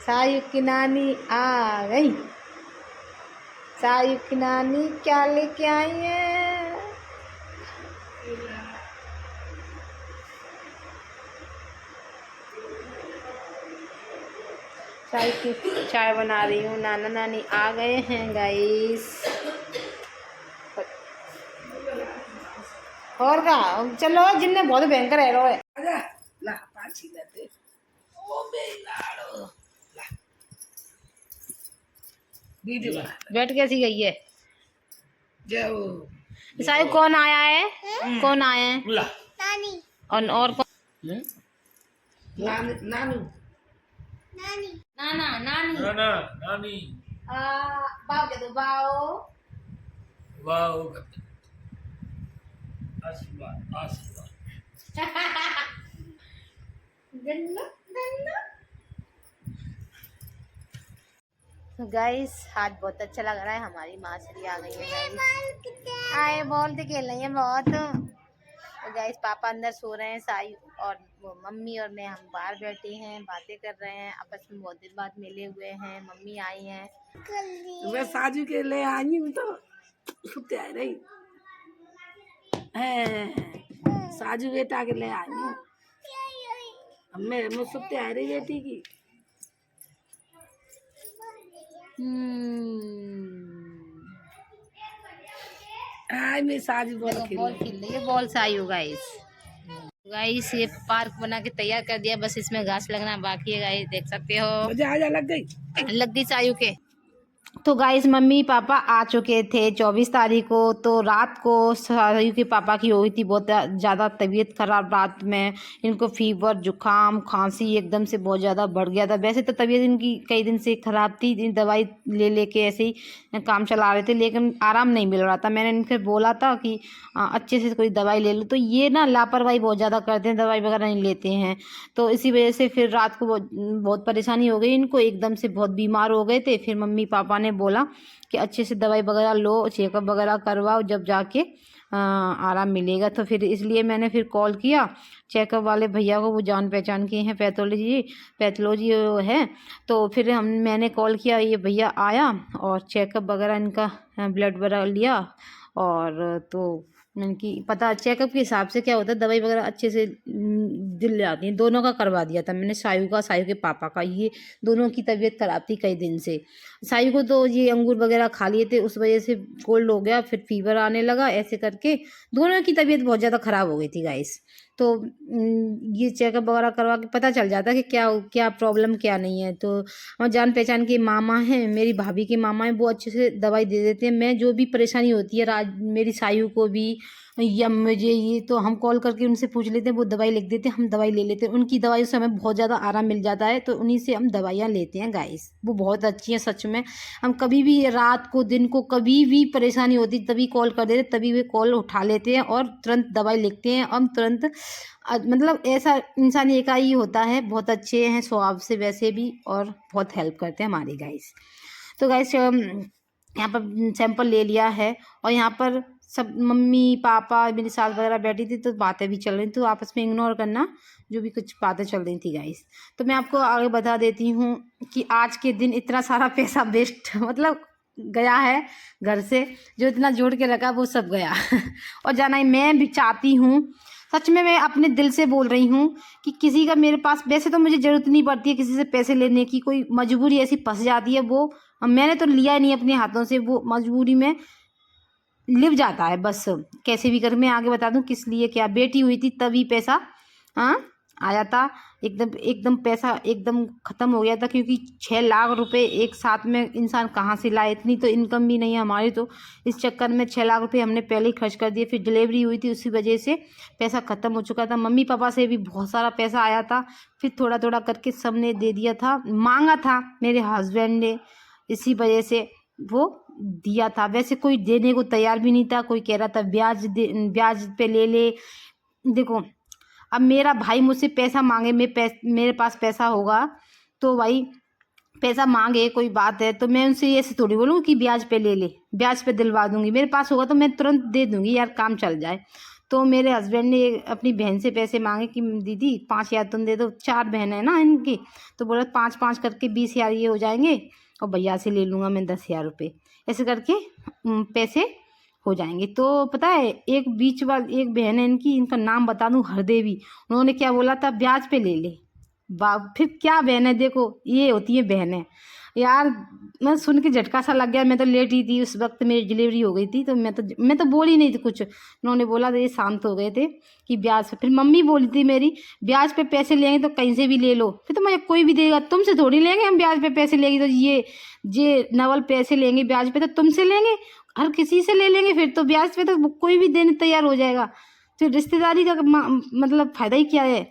सायु की नानी आ गई। सायु की नानी क्या लेके आई है? चाय की चाय बना रही हूँ। नाना नानी आ गए हैं गाइस। और का चलो जिनने बहुत भयंकर है रो है। ला पाछी लेते ओ बेलाड़ो ला वीडियो बना बैठ कैसी गई है? जाओ सायु कौन आया है? कौन आया है? ला नानी। और कौन? नानू नानू नानी। नाना नानी नाना नानी बाओ के दो बाओ। वाओ आशीर्वाद आशीर्वाद गाइस आज बहुत अच्छा लग रहा है। हमारी मासरी आ गई है गाइस। आए बॉल से खेल रही है बहुत। तो गाइस पापा अंदर सो रहे हैं। साई और वो मम्मी और मैं हम बाहर बैठे हैं, बातें कर रहे हैं। आपस में बहुत दिन बाद मिले हुए हैं। मम्मी आई हैं। मैं साजू के ले आई हूँ तो कुत्ते आ रही है। साजू बेटा के ले आई हूँ। मैं सुत्ते आ रही बेटी की। आज मैं साजू बॉल खेल रही है। बॉल से आई हो गाइस। गाइस ये पार्क बना के तैयार कर दिया, बस इसमें घास लगना बाकी है गाइस। देख सकते हो मजा लग गई सायु के। तो गाइस मम्मी पापा आ चुके थे 24 तारीख को। तो रात को सायु के पापा की हुई थी बहुत ज़्यादा तबीयत खराब। रात में इनको फीवर जुकाम खांसी एकदम से बहुत ज़्यादा बढ़ गया था। वैसे तो तबीयत इनकी कई दिन से ख़राब थी। दवाई ले लेके ऐसे ही काम चला रहे थे, लेकिन आराम नहीं मिल रहा था। मैंने इनसे बोला था कि अच्छे से कोई दवाई ले लो, तो ये ना लापरवाही बहुत ज़्यादा करते हैं, दवाई वगैरह नहीं लेते हैं। तो इसी वजह से फिर रात को बहुत परेशानी हो गई इनको। एकदम से बहुत बीमार हो गए थे। फिर मम्मी पापा ने बोला कि अच्छे से दवाई वगैरह लो, चेकअप वगैरह करवाओ, जब जाके आराम मिलेगा। तो फिर इसलिए मैंने फिर कॉल किया चेकअप वाले भैया को। वो जान पहचान के हैं, पैथोलॉजी है। तो फिर मैंने कॉल किया, ये भैया आया और चेकअप वगैरह इनका ब्लड वगैरह लिया। और तो इनकी पता चेकअप के हिसाब से क्या होता है, दवाई वगैरह अच्छे से दिल जाती है। दोनों का करवा दिया था मैंने, सायु का, सायु के पापा का। ये दोनों की तबीयत खराब थी कई दिन से। सायु को तो ये अंगूर वगैरह खा लिए थे, उस वजह से कोल्ड हो गया, फिर फीवर आने लगा। ऐसे करके दोनों की तबीयत बहुत ज़्यादा ख़राब हो गई थी गाइस। तो ये चेकअप वगैरह करवा के पता चल जाता है कि क्या क्या प्रॉब्लम क्या नहीं है। तो हमारे जान पहचान के मामा हैं, मेरी भाभी के मामा हैं, वो अच्छे से दवाई दे देते हैं। मैं जो भी परेशानी होती है मेरी सायु को भी या मुझे ये, तो हम कॉल करके उनसे पूछ लेते हैं, वो दवाई लिख देते हैं, हम दवाई ले लेते हैं। उनकी दवाइयों से हमें बहुत ज़्यादा आराम मिल जाता है, तो उन्हीं से हम दवाइयाँ लेते हैं गाइस। वो बहुत अच्छी हैं सच में। हम कभी भी रात को दिन को कभी भी परेशानी होती तभी कॉल कर देते, तभी वे कॉल उठा लेते हैं और तुरंत दवाई लिखते हैं। हम तुरंत मतलब ऐसा इंसान एक ही होता है, बहुत अच्छे हैं स्वभाव से वैसे भी, और बहुत हेल्प करते हैं हमारी गाइस। तो गाइस यहाँ पर सैंपल ले लिया है और यहाँ पर सब मम्मी पापा मेरी सास वगैरह बैठी थी, तो बातें भी चल रही थी। तो आपस में इग्नोर करना जो भी कुछ बातें चल रही थी गाइस। तो मैं आपको आगे बता देती हूँ कि आज के दिन इतना सारा पैसा वेस्ट मतलब गया है घर से। जो इतना जोड़ के रखा वो सब गया और जाना ही मैं भी चाहती हूँ सच में। मैं अपने दिल से बोल रही हूँ कि किसी का मेरे पास, वैसे तो मुझे ज़रूरत नहीं पड़ती है किसी से पैसे लेने की, कोई मजबूरी ऐसी फंस जाती है, वो मैंने तो लिया ही नहीं अपने हाथों से, वो मजबूरी में लिव जाता है बस कैसे भी कर। मैं आगे बता दूं किस लिए, क्या बेटी हुई थी तभी पैसा आया था। एकदम पैसा एकदम ख़त्म हो गया था, क्योंकि 6 लाख रुपए एक साथ में इंसान कहाँ से लाए। इतनी तो इनकम भी नहीं है हमारी, तो इस चक्कर में 6 लाख रुपए हमने पहले ही खर्च कर दिए। फिर डिलीवरी हुई थी, उसी वजह से पैसा ख़त्म हो चुका था। मम्मी पापा से भी बहुत सारा पैसा आया था, फिर थोड़ा थोड़ा करके सबने दे दिया था। मांगा था मेरे हस्बैंड ने, इसी वजह से वो दिया था। वैसे कोई देने को तैयार भी नहीं था, कोई कह रहा था ब्याज पे ले ले। देखो अब मेरा भाई मुझसे पैसा मांगे, मेरे पास पैसा होगा तो भाई पैसा मांगे कोई बात है तो मैं उनसे ऐसे थोड़ी बोलूँ कि ब्याज पे ले ले, ब्याज पे दिलवा दूंगी। मेरे पास होगा तो मैं तुरंत दे दूंगी यार, काम चल जाए। तो मेरे हस्बैंड ने अपनी बहन से पैसे मांगे कि दीदी 5,000 तुम दे दो, 4 बहन है ना इनकी, तो बोला 5-5 करके 20,000 ये हो जाएंगे और भैया से ले लूँगा मैं 10,000 रुपये, ऐसे करके पैसे हो जाएंगे। तो पता है एक बीच वाली एक बहन है इनकी, इनका नाम बता दूँ, हरदेवी, उन्होंने क्या बोला था, ब्याज पे ले ले। फिर क्या बहन है, देखो ये होती है बहनें यार। मैं सुन के झटका सा लग गया, मैं तो लेट ही थी उस वक्त, मेरी डिलीवरी हो गई थी, तो मैं तो बोल ही नहीं थी कुछ। उन्होंने बोला तो ये शांत हो गए थे कि ब्याज पे। फिर मम्मी बोली थी मेरी, ब्याज पे पैसे लेंगे तो कहीं से भी ले लो, फिर तो मुझे कोई भी देगा, तुमसे थोड़ी लेंगे हम ब्याज पे पैसे लेंगे, तो ये नवल पैसे लेंगे ब्याज पे तो तुमसे लेंगे, हर किसी से ले लेंगे, फिर तो ब्याज पे तो कोई भी देने तैयार हो जाएगा, तो रिश्तेदारी का मतलब फ़ायदा ही क्या है।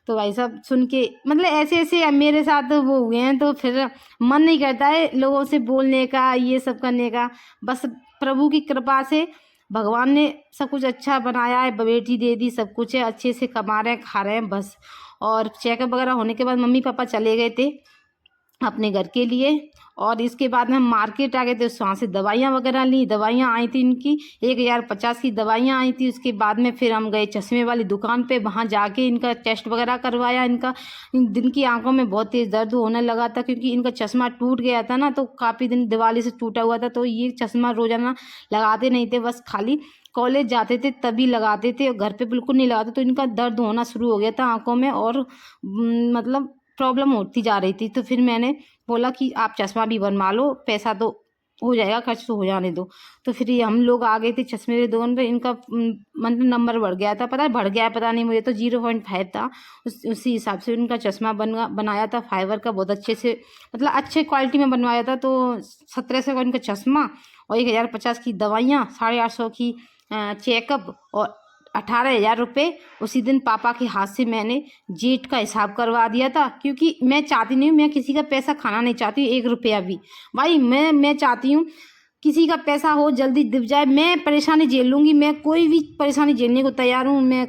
तो भाई साहब सुन के मतलब ऐसे ऐसे मेरे साथ वो हुए हैं, तो फिर मन नहीं करता है लोगों से बोलने का, ये सब करने का। बस प्रभु की कृपा से भगवान ने सब कुछ अच्छा बनाया है, बेटी दे दी, सब कुछ है, अच्छे से कमा रहे हैं, खा रहे हैं बस। और चेकअप वगैरह होने के बाद मम्मी पापा चले गए थे अपने घर के लिए, और इसके बाद में हम मार्केट आ गए थे, वहाँ से दवाइयाँ वगैरह ली, दवाइयाँ आई थी इनकी 1,050 की दवाइयाँ आई थी। उसके बाद में फिर हम गए चश्मे वाली दुकान पे, वहाँ जाके इनका टेस्ट वगैरह करवाया। दिन की आंखों में बहुत तेज़ दर्द होने लगा था, क्योंकि इनका चश्मा टूट गया था ना, तो काफ़ी दिन दिवाली से टूटा हुआ था, तो ये चश्मा रोज़ाना लगाते नहीं थे, बस खाली कॉलेज जाते थे तभी लगाते थे, और घर पे बिल्कुल नहीं लगाते। तो इनका दर्द होना शुरू हो गया था आँखों में, और मतलब प्रॉब्लम होती जा रही थी। तो फिर मैंने बोला कि आप चश्मा भी बनवा लो, पैसा तो हो जाएगा, खर्च तो हो जाने दो। तो फिर ये हम लोग आ गए थे चश्मे की दुकान पे। इनका मतलब नंबर बढ़ गया था, पता है बढ़ गया है पता नहीं, मुझे तो 0.5 था। उसी हिसाब से इनका चश्मा बनाया था, फाइबर का, बहुत अच्छे से मतलब अच्छे क्वालिटी में बनवाया था। तो 1,700 का इनका चश्मा, और 1,050 की दवाइयाँ, 850 की चेकअप, और 18,000 रुपये उसी दिन पापा के हाथ से मैंने जेट का हिसाब करवा दिया था। क्योंकि मैं चाहती नहीं हूँ, मैं किसी का पैसा खाना नहीं चाहती हूँ 1 रुपया भी। भाई मैं चाहती हूँ किसी का पैसा हो जल्दी दिख जाए, मैं परेशानी झेल लूँगी, मैं कोई भी परेशानी झेलने को तैयार हूँ मैं,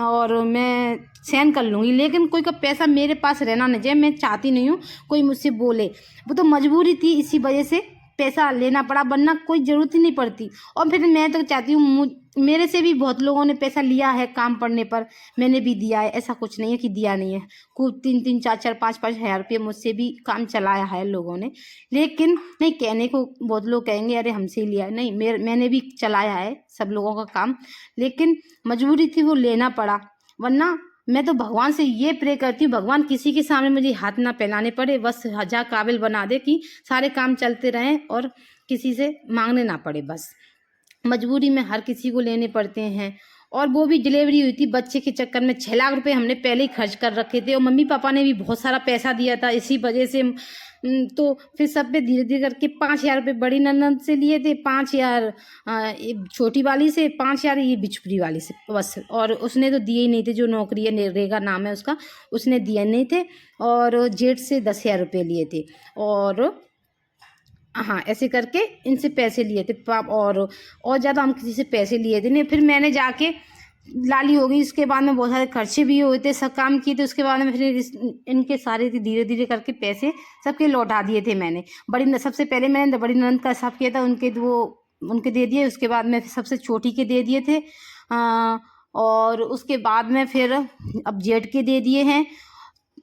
और मैं सहन कर लूँगी, लेकिन कोई का पैसा मेरे पास रहना नहीं चाहिए। मैं चाहती नहीं हूँ कोई मुझसे बोले, वो तो मजबूरी थी, इसी वजह से पैसा लेना पड़ा, वरना कोई ज़रूरत ही नहीं पड़ती। और फिर मैं तो चाहती हूँ, मेरे से भी बहुत लोगों ने पैसा लिया है काम पड़ने पर, मैंने भी दिया है, ऐसा कुछ नहीं है कि दिया नहीं है। कुछ 3-3, 4-4, 5-5 हज़ार रुपये मुझसे भी काम चलाया है लोगों ने। लेकिन नहीं, कहने को बहुत लोग कहेंगे अरे हमसे ही लिया है, नहीं, मैंने भी चलाया है सब लोगों का काम, लेकिन मजबूरी थी, वो लेना पड़ा। वरना मैं तो भगवान से ये प्रे करती हूँ, भगवान किसी के सामने मुझे हाथ ना फैलाने पड़े, बस हजार काबिल बना दे कि सारे काम चलते रहें और किसी से मांगने ना पड़े। बस मजबूरी में हर किसी को लेने पड़ते हैं। और वो भी डिलीवरी हुई थी, बच्चे के चक्कर में 6 लाख रुपए हमने पहले ही खर्च कर रखे थे, और मम्मी पापा ने भी बहुत सारा पैसा दिया था इसी वजह से। तो फिर सब पे धीरे धीरे करके 5,000 रुपये बड़ी ननद से लिए थे, 5,000 छोटी वाली से, 5,000 ये बिचपुरी वाली से बस। और उसने तो दिए ही नहीं थे, जो नौकरी है नरेगा नाम है उसका, उसने दिए नहीं थे। और जेठ से 10,000 रुपये लिए थे, और हाँ ऐसे करके इनसे पैसे लिए थे और ज़्यादा हम किसी से पैसे लिए थे नहीं। फिर मैंने जाके लाली हो गई, इसके बाद में बहुत सारे खर्चे भी हुए थे, सब काम किए थे। उसके बाद में फिर इनके सारे धीरे धीरे करके पैसे सबके लौटा दिए थे मैंने। सबसे पहले मैंने बड़ी ननद का हिसाब किया था, उनके दे दिए। उसके बाद में सबसे छोटी के दे दिए थे, और उसके बाद में फिर अब जेठ के दे दिए हैं।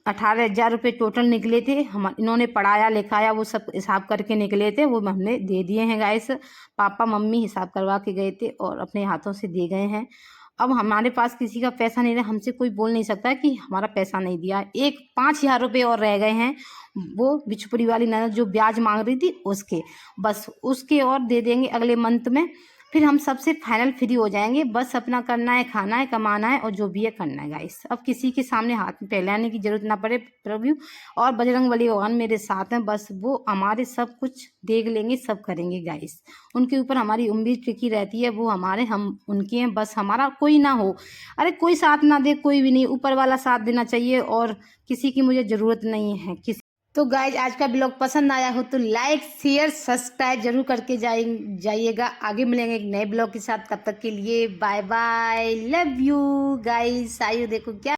18,000 रुपये टोटल निकले थे। इन्होंने पढ़ाया लिखाया वो सब हिसाब करके निकले थे, वो हमने दे दिए हैं गाइस। पापा मम्मी हिसाब करवा के गए थे और अपने हाथों से दे गए हैं। अब हमारे पास किसी का पैसा नहीं रहा, हमसे कोई बोल नहीं सकता कि हमारा पैसा नहीं दिया। 5,000 रुपये और रह गए हैं, वो बिचपुरी वाली ननद जो ब्याज मांग रही थी उसके, बस उसके और दे देंगे अगले मंथ में। फिर हम सबसे फाइनल फ्री हो जाएंगे। बस अपना करना है, खाना है, कमाना है, और जो भी है करना है गाइस। अब किसी के सामने हाथ फैलाने की जरूरत ना पड़े। प्रभु और बजरंगबली भगवान मेरे साथ हैं, बस वो हमारे सब कुछ देख लेंगे, सब करेंगे गाइस। उनके ऊपर हमारी उम्मीद टिकी रहती है, वो हमारे, हम उनके हैं। बस हमारा कोई ना हो, अरे कोई साथ ना दे, कोई भी नहीं, ऊपर वाला साथ देना चाहिए। और किसी की मुझे ज़रूरत नहीं है तो गाइज आज का ब्लॉग पसंद आया हो तो लाइक शेयर सब्सक्राइब जरूर करके जाइएगा। आगे मिलेंगे एक नए ब्लॉग के साथ, तब तक के लिए bye bye, love you guys. आइए देखो क्या